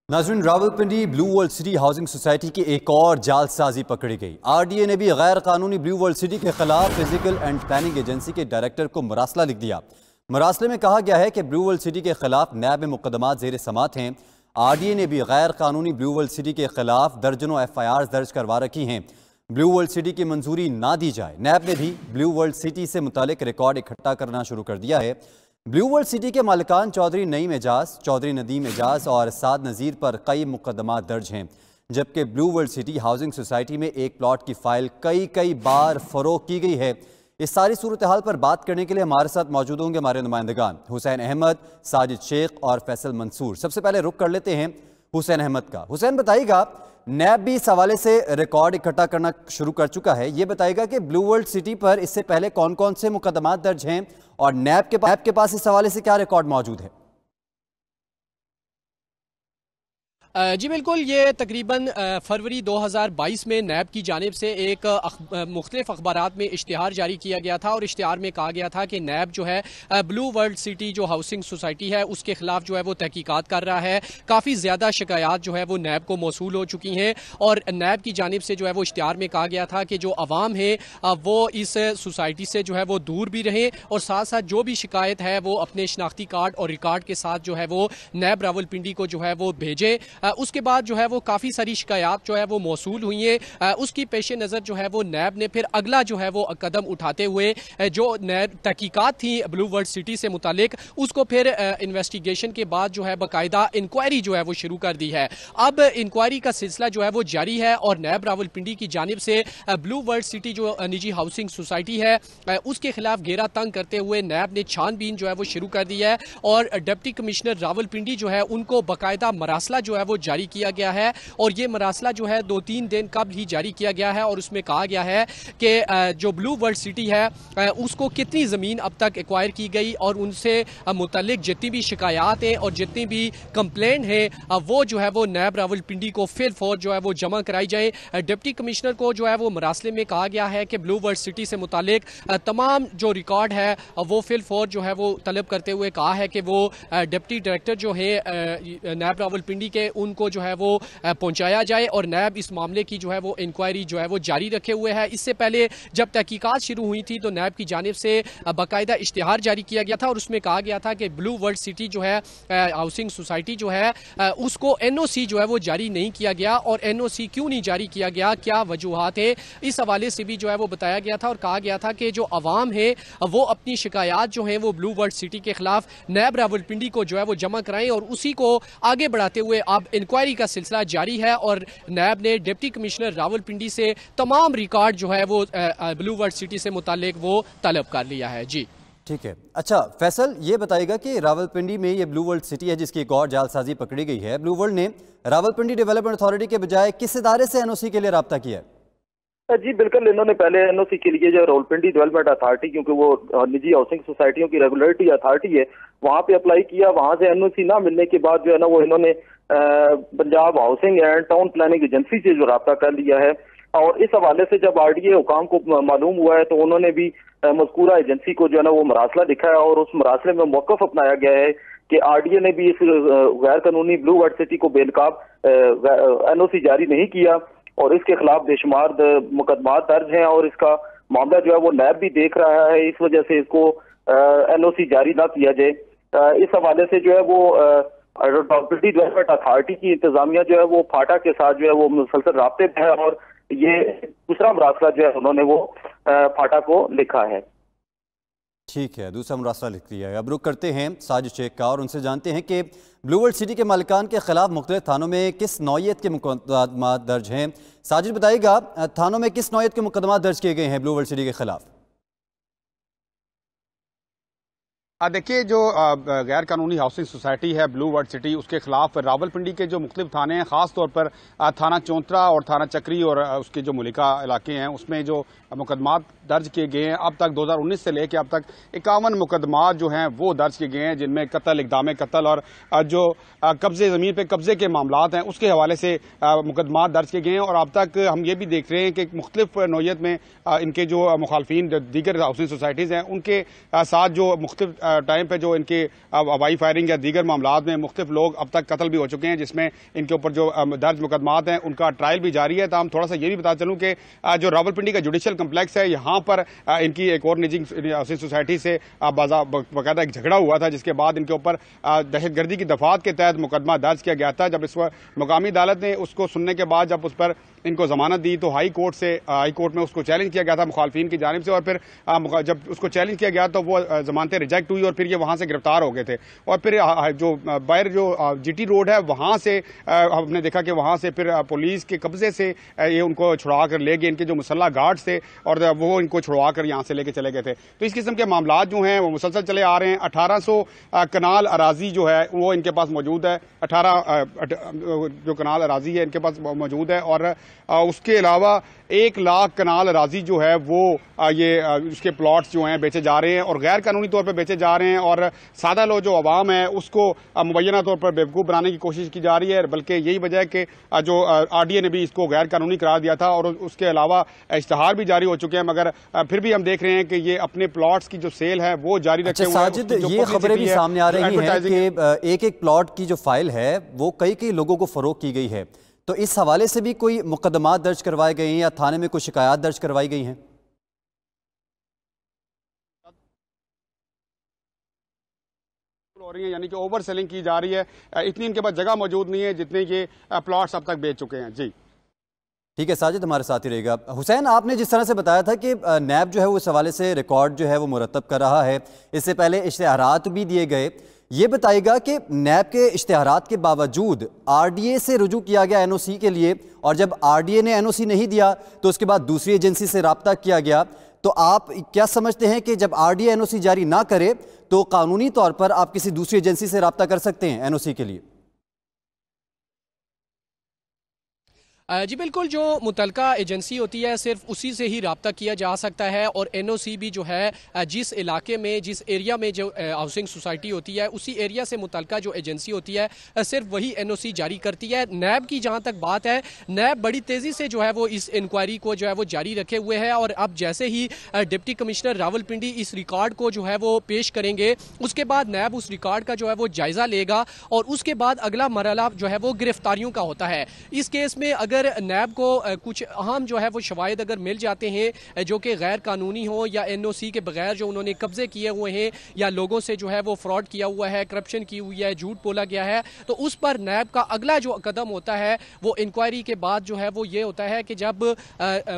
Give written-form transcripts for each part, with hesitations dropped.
नाज़रीन, Rawalpindi blue world city housing society की एक और जालसाजी पकड़ी गई। आरडीए ने भी गैर कानूनी ब्लू वर्ल्ड सिटी के खिलाफ फिजिकल एंड प्लानिंग एजेंसी के डायरेक्टर को मरासला लिख दिया। मरासले में कहा गया है कि ब्लू वर्ल्ड सिटी के खिलाफ नैब में मुकदमात ज़ेर समात हैं। आरडीए ने भी गैर कानूनी ब्लू वर्ल्ड सिटी के खिलाफ दर्जनों FIR दर्ज करवा रखी हैं। ब्लू वर्ल्ड सिटी की मंजूरी ना दी जाए। नैब ने भी ब्लू वर्ल्ड सिटी से मुतालिक रिकॉर्ड इकट्ठा करना शुरू कर दिया है। ब्लू वर्ल्ड सिटी के मालिकान चौधरी नईम एजाज, चौधरी नदीम एजाज और साद नज़ीर पर कई मुकदमा दर्ज हैं, जबकि blue world city housing society में एक प्लॉट की फाइल कई बार फरोख्त की गई है। इस सारी सूरत हाल पर बात करने के लिए हमारे साथ मौजूद होंगे हमारे नुमाइंदगान हुसैन अहमद, साजिद शेख और फैसल मंसूर। सबसे पहले रुख कर लेते हैं हुसैन अहमद का। हुसैन, बताइएगा, नैब भी इस हवाले से रिकॉर्ड इकट्ठा करना शुरू कर चुका है। ये बताइएगा कि ब्लू वर्ल्ड सिटी पर इससे पहले कौन कौन से मुकदमात दर्ज हैं और नैब के पास इस हवाले से क्या रिकॉर्ड मौजूद है? जी बिल्कुल, ये तकरीबन फरवरी 2022 में नैब की जानिब से एक मुख्तलिफ अखबारात में इश्तिहार जारी किया गया था और इश्तिहार में कहा गया था कि नैब जो है ब्लू वर्ल्ड सिटी जो हाउसिंग सोसाइटी है उसके खिलाफ जो है वो तहकीकात कर रहा है। काफ़ी ज़्यादा शिकायत जो है वो नैब को मौसूल हो चुकी हैं और नैब की जानिब से जो है वो इश्तिहार में कहा गया था कि जो अवाम है वो इस सोसाइटी से जो है वो दूर भी रहें और साथ साथ जो भी शिकायत है वो अपने शनाख्ती कार्ड और रिकॉर्ड के साथ जो है वो नैब रावलपिंडी को जो है वो भेजे। उसके बाद जो है वो काफ़ी सारी शिकायत जो है वो मौसूल हुई है। उसकी पेश नज़र जो है वो नैब ने फिर अगला जो है वो कदम उठाते हुए जो नैब तहकीकात थी ब्लू वर्ल्ड सिटी से मुतालिक उसको फिर इन्वेस्टिगेशन के बाद जो है बाकायदा इंक्वायरी जो है वो शुरू कर दी है। अब इंक्वायरी का सिलसिला जो है वो जारी है और नैब रावलपिंडी की जानिब से ब्लू वर्ल्ड सिटी जो निजी हाउसिंग सोसाइटी है उसके खिलाफ घेरा तंग करते हुए नैब ने छानबीन जो है वो शुरू कर दी है और डिप्टी कमिश्नर रावलपिंडी जो है उनको बाकायदा मरासला जो है वो जारी किया गया है। और ये मरासला जो है 2-3 दिन कबल ही जारी किया गया है और उसमें कहा गया है कि जो ब्लू वर्ल्ड सिटी है उसको कितनी ज़मीन अब तक एक्वायर की गई और उनसे मुतल्लिक जितनी भी शिकायत हैं और जितनी भी कंप्लेंट है वो जो है वो नैब रावलपिंडी को फिर फौर जो है वो जमा कराई जाए। डिप्टी कमिश्नर को जो है वो मरासले में कहा गया है कि ब्लू वर्ल्ड सिटी से मुतालिक तमाम जो रिकॉर्ड है वो फिर फौर जो है वो तलब करते हुए कहा है कि वो डिप्टी डायरेक्टर जो है नैब रावलपिंडी के उनको जो है वो पहुंचाया जाए और नैब इस मामले की जो है वो इंक्वायरी जो है वो जारी रखे हुए है। इससे पहले जब तहकीकात शुरू हुई थी तो नैब की जानिब से बाकायदा इश्तिहार जारी किया गया था और उसमें कहा गया था कि ब्लू वर्ल्ड सिटी जो है हाउसिंग सोसाइटी जो है उसको NOC जो है वो जारी नहीं किया गया और NOC क्यों नहीं जारी किया गया, क्या वजूहात है, इस हवाले से भी जो है वो बताया गया था और कहा गया था कि जो अवाम है वो अपनी शिकायत जो है वो ब्लू वर्ल्ड सिटी के खिलाफ नैब रावलपिंडी को जो है वो जमा कराएं और उसी को आगे बढ़ाते हुए अब इंक्वायरी का सिलसिला जारी है और नैब ने डिप्टी कमिश्नर रावलपिंडी से तमाम रिकॉर्ड जो है वो ब्लू वर्ल्ड सिटी से मुतालिक वो तलब कर लिया है। जी ठीक है। अच्छा फैसल, ये बताइएगा कि रावलपिंडी में ये ब्लू वर्ल्ड सिटी है जिसकी एक और जालसाजी पकड़ी गई है। ब्लू वर्ल्ड ने रावलपिंडी डेवलपमेंट अथॉरिटी के बजाय किस इदारे से NOC के लिए राब्ता किया है? जी बिल्कुल, इन्होंने पहले NOC के लिए जो रावलपिंडी डेवलपमेंट अथॉरिटी, क्योंकि वो निजी हाउसिंग सोसाइटियों की रेगुलेटरी अथॉरिटी है, वहां पे अप्लाई किया। वहां से NOC ना मिलने के बाद जो है ना वो इन्होंने Punjab housing and town planning agency से जो राब्ता कर लिया है और इस हवाले से जब RDA हुकाम को मालूम हुआ है तो उन्होंने भी मज़कूरा एजेंसी को जो है ना वो मरासला दिखा है और उस मरासले में मौक़िफ़ अपनाया गया है कि RDA ने भी इस गैर कानूनी ब्लू वर्ल्ड सिटी को बेनकाब NOC जारी नहीं किया और इसके खिलाफ बेशुमार मुकदमात दर्ज हैं और इसका मामला जो है वो नैब भी देख रहा है। इस वजह से इसको NOC जारी ना किया जाए। इस हवाले से जो है वो रावलपिंडी डेवलपमेंट अथॉरिटी की इंतजामिया जो है वो फाटा के साथ जो है वो मुसलसल राब्ते में है और ये दूसरा मरासला जो है उन्होंने वो फाटा को लिखा है। ठीक है, दूसरा मरासला लिख दिया है। अब रुख करते हैं साजिद शेख का और उनसे जानते हैं कि ब्लू वर्ल्ड सिटी के मालिकान के खिलाफ मुख्तलिफ थानों में किस नौयत के मुकदमात दर्ज हैं। साजिद, बताइएगा, थानों में किस नौयत के मुकदमात दर्ज किए गए हैं ब्लू वर्ल्ड सिटी के खिलाफ? देखिए, जो गैर कानूनी हाउसिंग सोसाइटी है ब्लू वर्ल्ड सिटी, उसके खिलाफ रावलपिंडी के जो मुख्तलिफ थाने हैं, खास तौर पर थाना चौंतरा और थाना चक्री और उसके जो मुलिका इलाके हैं उसमें जो मुकदमात दर्ज किए गए हैं। अब तक 2019 से लेकर अब तक 51 मुकदमात जो हैं वो दर्ज किए गए हैं, जिनमें कत्ल, इक़दाम कत्ल और जो कब्जे ज़मीन पे कब्जे के मामलात हैं उसके हवाले से मुकदमात दर्ज किए गए हैं। और अब तक हम ये भी देख रहे हैं कि मुख्तलिफ नौयत में इनके जो मुखालफिन दीगर हाउसिंग सोसाइटीज़ हैं उनके साथ जो मुख्तलिफ टाइम पे जो इनके हवाई फायरिंग या दीगर मामलात में मुख्तलिफ लोग अब तक कत्ल भी हो चुके हैं, जिसमें इनके ऊपर जो दर्ज मुकदमात हैं उनका ट्रायल भी जारी है। तो हम थोड़ा सा ये भी बता चलूँ कि जो रावलपिंडी का जुडिशल कम्प्लेक्स है, यहाँ पर इनकी एक और निजी हाउसिंग सोसाइटी से बाकायदा एक झगड़ा हुआ था, जिसके बाद इनके ऊपर दहशतगर्दी की दफात के तहत मुकदमा दर्ज किया गया था। जब इस मुकामी अदालत ने उसको सुनने के बाद जब उस पर इनको जमानत दी तो हाई कोर्ट में उसको चैलेंज किया गया था मुखालफिन की जानिब से, और फिर जब उसको चैलेंज किया गया तो वो जमानतें रिजेक्ट हुई और फिर ये वहां से गिरफ्तार हो गए थे। और फिर जो बाहर जो जीटी रोड है वहां से हमने देखा कि वहां से फिर पुलिस के कब्जे से ये उनको छुड़ा कर ले गए, इनके जो मुसल्ला गार्ड्स थे, और वो इनको छुड़वा कर यहाँ से लेके चले गए थे। तो इस किस्म के मामला जो हैं वो मुसलसल चले आ रहे हैं। 1800 कनाल अराजी जो है वो इनके पास मौजूद है, 18 जो कनाल अराजी है इनके पास मौजूद है, और उसके अलावा 1 लाख कनाल अराजी जो है वो ये उसके प्लॉट्स जो हैं बेचे जा रहे हैं और गैर कानूनी तौर पर बेचे जा रहे हैं, और सादा लोग जो अवाम है उसको मुबैना तौर पर बेवकूफ़ बनाने की कोशिश की जा रही है। बल्कि यही वजह है कि जो आरडीए ने भी इसको गैर कानूनी करार दिया था और उसके अलावा इश्तहार भी जारी हो चुके हैं, मगर फिर भी हम देख रहे हैं कि ये अपने प्लॉट्स की जो सेल है वो जारी रखे हुए हैं। साजिद, ये खबरें भी सामने आ रही हैं कि एक प्लॉट की जो फाइल है वो कई लोगों को फरोख्त की गई है, तो इस हवाले से भी कोई मुकदमात दर्ज करवाए गए हैं या थाने में कोई शिकायत दर्ज करवाई गई हैं? हो रही है, यानी कि ओवर सेलिंग की जा रही है। इतनी इनके पास जगह मौजूद नहीं है जितने ये प्लॉट्स अब तक बेच चुके हैं। जी ठीक है साजिद, हमारे साथ ही रहेगा। हुसैन, आपने जिस तरह से बताया था कि नैब जो है वो इस हवाले से रिकॉर्ड जो है वो मुरतब कर रहा है, इससे पहले इश्तिहारात भी दिए गए, ये बताइएगा कि नैब के इश्तिहारात के बावजूद आरडीए से रुजू किया गया एनओसी के लिए, और जब आरडीए ने एनओसी नहीं दिया तो उसके बाद दूसरी एजेंसी से रब्ता किया गया, तो आप क्या समझते हैं कि जब आरडीए एनओसी जारी ना करे तो कानूनी तौर पर आप किसी दूसरी एजेंसी से रब्ता कर सकते हैं एनओसी के लिए? जी बिल्कुल, जो मुतलका एजेंसी होती है सिर्फ उसी से ही रब्ता किया जा सकता है, और एनओसी भी जो है जिस इलाके में जिस एरिया में जो हाउसिंग सोसाइटी होती है उसी एरिया से मुतलका जो एजेंसी होती है सिर्फ वही एनओसी जारी करती है। नैब की जहाँ तक बात है, नैब बड़ी तेज़ी से जो है वो इस इंक्वायरी को जो है वो जारी रखे हुए है, और अब जैसे ही डिप्टी कमिश्नर रावलपिंडी इस रिकॉर्ड को जो है वो पेश करेंगे उसके बाद नैब उस रिकॉर्ड का जो है वो जायज़ा लेगा, और उसके बाद अगला मरहला जो है वो गिरफ्तारियों का होता है। इस केस में अगर नैब को कुछ अहम जो है वो शवाहिद अगर मिल जाते हैं जो कि गैर कानूनी हो या एनओसी के बगैर जो उन्होंने कब्जे किए हुए हैं या लोगों से जो है वो फ्रॉड किया हुआ है, करप्शन की हुई है, झूठ बोला गया है, तो उस पर नैब का अगला जो कदम होता है वो इंक्वायरी के बाद जो है वो ये होता है कि जब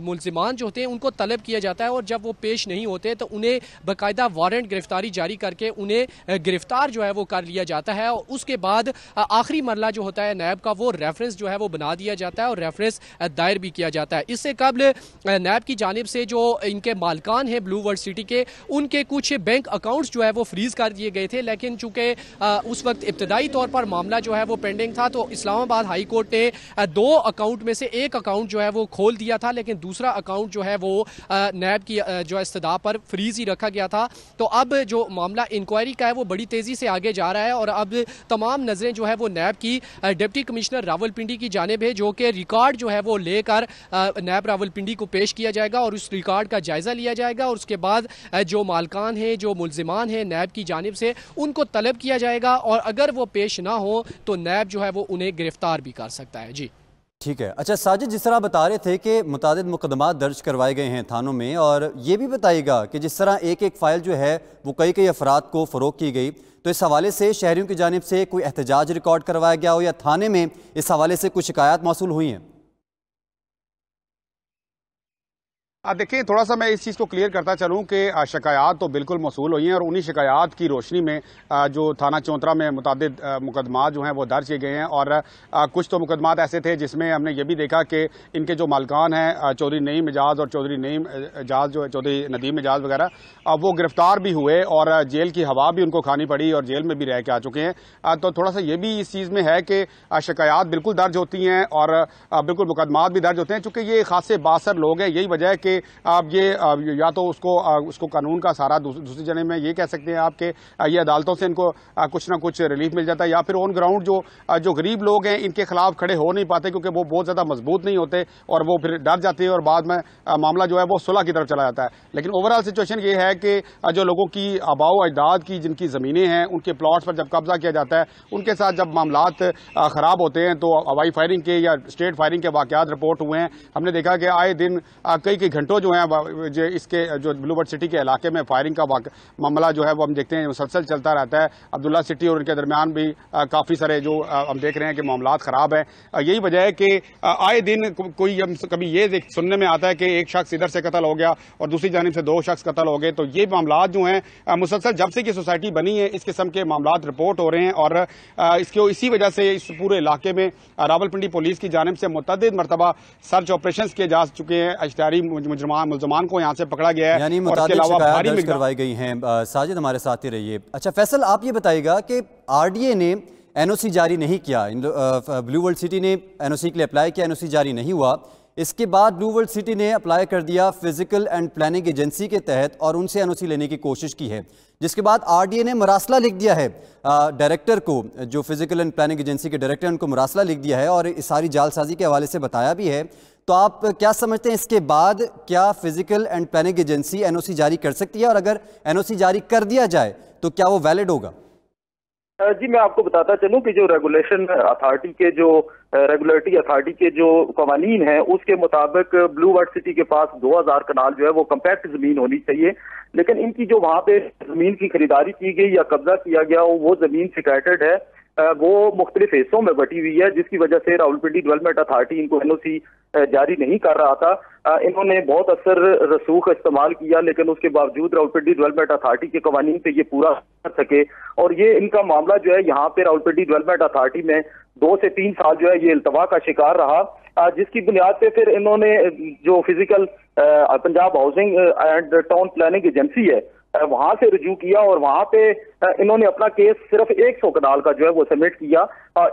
मुल्जिमान जो होते हैं उनको तलब किया जाता है, और जब वो पेश नहीं होते तो उन्हें बाकायदा वारंट गिरफ्तारी जारी करके उन्हें गिरफ्तार जो है वो कर लिया जाता है, और उसके बाद आखिरी मरला जो होता है नैब का वो रेफरेंस जो है वो बना दिया जाता है और रेफरेंस दायर भी किया जाता है। इससे कबल नैब की जानिब से जो इनके मालकान हैं ब्लू वर्ल्ड सिटी के, उनके कुछ बैंक अकाउंट्स जो है वो फ्रीज कर दिए गए थे, लेकिन चूंकि उस वक्त इब्तदाई तौर पर मामला जो है वो पेंडिंग था तो इस्लामाबाद हाई कोर्ट ने 2 अकाउंट में से एक अकाउंट जो है वो खोल दिया था, लेकिन दूसरा अकाउंट जो है वो नैब की जो इस्तदा पर फ्रीज ही रखा गया था। तो अब जो मामला इंक्वायरी का है वो बड़ी तेजी से आगे जा रहा है, और अब तमाम नजरें जो है वो नैब की डिप्टी कमिश्नर रावलपिंडी की जानिब है, जो कि रिकॉर्ड जो है वो लेकर नैब रावलपिंडी को पेश किया जाएगा और उस रिकॉर्ड का जायजा लिया जाएगा, और उसके बाद जो मालकान हैं, जो मुल्जिमान हैं नैब की जानिब से, उनको तलब किया जाएगा, और अगर वो पेश ना हो तो नैब जो है वो उन्हें गिरफ्तार भी कर सकता है। जी ठीक है। अच्छा साजिद, जिस तरह बता रहे थे कि मुतादिद मुकदमात दर्ज करवाए गए हैं थानों में, और ये भी बताइएगा कि जिस तरह एक फाइल जो है वो कई अफराद को फ़रोख्त की गई, तो इस हवाले से शहरियों की जानिब से कोई एहतजाज रिकॉर्ड करवाया गया हो या थाने में इस हवाले से कुछ शिकायत मौसूल हुई हैं? देखिए, थोड़ा सा मैं इस चीज़ को क्लियर करता चलूँ कि शिकायत तो बिल्कुल मौसूल हुई हैं, और उन्हीं शिकायत की रोशनी में जो थाना चौंतरा में मुतादिद मुकदमात जो हैं वो दर्ज किए गए हैं, और कुछ तो मुकदमात ऐसे थे जिसमें हमने ये भी देखा कि इनके जो मालकान हैं चौधरी नईम एजाज और चौधरी नईम एजाज जो है चौधरी नदीम एजाज वगैरह, वो गिरफ्तार भी हुए और जेल की हवा भी उनको खानी पड़ी और जेल में भी रह के आ चुके हैं। तो थोड़ा सा ये भी इस चीज़ में है कि शिकायत बिल्कुल दर्ज होती हैं और बिल्कुल मुकदमात भी दर्ज होते हैं, चूँकि ये खासे बासर लोग हैं। यही वजह है कि आप ये या तो उसको कानून का सहारा, दूसरी जने में ये कह सकते हैं आपके ये अदालतों से इनको कुछ ना कुछ रिलीफ मिल जाता है, या फिर ऑन ग्राउंड जो गरीब लोग हैं इनके खिलाफ खड़े हो नहीं पाते क्योंकि वो बहुत ज्यादा मजबूत नहीं होते और वो फिर डर जाते हैं और बाद में मामला जो है वो सुलह की तरफ चला जाता है। लेकिन ओवरऑल सिचुएशन ये है कि जो लोगों की आबाओ अजदाद की जिनकी जमीनें हैं उनके प्लॉट्स पर जब कब्जा किया जाता है, उनके साथ जब मामलात खराब होते हैं तो हवाई फायरिंग के या स्टेट फायरिंग के वाकयात रिपोर्ट हुए हैं। हमने देखा कि आए दिन कई घंटों जो है इसके जो ब्लू बर्ड सिटी के इलाके में फायरिंग का मामला जो है वो हम देखते हैं मुसलसल चलता रहता है। अब्दुल्ला सिटी और उनके दरमियान भी काफी सारे जो हम देख रहे हैं कि मामलात खराब है। यही वजह है कि आए दिन कभी ये सुनने में आता है कि एक शख्स इधर से कत्ल हो गया और दूसरी जानिब से 2 शख्स कत्ल हो गए। तो ये मामलात जो हैं मुसलसल जब से की सोसाइटी बनी है इस किस्म के मामलात रिपोर्ट हो रहे हैं और इसी वजह से इस पूरे इलाके में रावलपिंडी पुलिस की जानिब से मुतअद्दिद मरतबा सर्च ऑपरेशन किए जा चुके हैं। इश्तिहारी मुलजमान को यहाँ से पकड़ा गया है, यानी मुताबिक शिकायत दर्ज करवाई गई हैं। साजिद हमारे साथ ही रहिए। अच्छा फैसल, आप ये बताइएगा कि आरडीए ने एनओसी जारी नहीं किया, ब्लू वर्ल्ड सिटी ने एनओसी के लिए अप्लाई किया, एनओसी जारी नहीं हुआ। इसके बाद ब्लू वर्ल्ड सिटी ने अप्लाई कर दिया फिजिकल एंड प्लानिंग एजेंसी के तहत और उनसे एनओसी लेने की कोशिश की है, जिसके बाद आरडीए ने मरासला लिख दिया है डायरेक्टर को, जो फिजिकल एंड प्लानिंग एजेंसी के डायरेक्टर हैं उनको मरासला लिख दिया है और इस सारी जालसाजी के हवाले से बताया भी है। तो आप क्या समझते हैं इसके बाद क्या physical and planning agency NOC जारी कर सकती है, और अगर एनओसी जारी कर दिया जाए तो क्या वो वैलिड होगा? जी मैं आपको बताता चलूं कि जो रेगुलेशन अथॉरिटी के जो रेगुलेटरी अथॉरिटी के जो कवानीन है उसके मुताबिक ब्लू वर्ल्ड सिटी के पास 2000 कनाल जो है वो कम्पैक्ट जमीन होनी चाहिए, लेकिन इनकी जो वहां पे जमीन की खरीदारी की गई या कब्जा किया गया वो जमीन सिक्रेटेड है, वो मुख्तलिफ हिस्सों में बटी हुई है, जिसकी वजह से रावलपिंडी डेवलपमेंट अथॉरिटी इनको एनओसी जारी नहीं कर रहा था। इन्होंने बहुत असर रसूख इस्तेमाल किया, लेकिन उसके बावजूद रावलपिंडी डेवलपमेंट अथॉरिटी के कवानीन पे ये पूरा कर सके और ये इनका मामला जो है यहाँ पे रावलपिंडी डेवलपमेंट अथॉरिटी में 2 से 3 साल जो है ये इल्तवा का शिकार रहा, जिसकी बुनियाद पे फिर इन्होंने जो physical Punjab housing and town planning agency है वहां से रुजू किया और वहां पे इन्होंने अपना केस सिर्फ 100 कनाल का जो है वो सबमिट किया।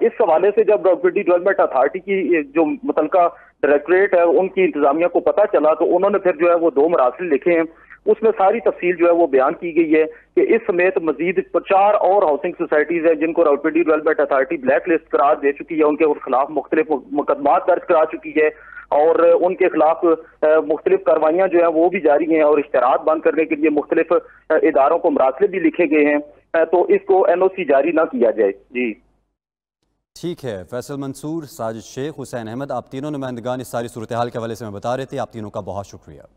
इस हवाले से जब रावलपिंडी डेवलपमेंट अथॉरिटी की जो मुतलका डायरेक्टरेट है उनकी इंतजामिया को पता चला तो उन्होंने फिर जो है वो 2 मरासिल लिखे हैं, उसमें सारी तफसील जो है वो बयान की गई है कि इस समेत मजीद 4 और हाउसिंग सोसाइटीज है जिनको Rawalpindi development authority black list करार दे चुकी है, उनके खिलाफ मुख्तलिफ मुकदमा दर्ज करा चुकी है और उनके खिलाफ मुख्तलिफ कार्रवाइयां जो है वो भी जारी हैं और इश्तहारात बंद करने के लिए मुख्तलिफ इदारों को मरासले भी लिखे गए हैं, तो इसको एनओसी जारी ना किया जाए। जी ठीक है। फैसल मंसूर, साजिद शेख, हुसैन अहमद, आप तीनों नुमाइंदगान इस सारी सूरत हाल के हवाले से मैं बता रहे थे, आप तीनों का बहुत शुक्रिया।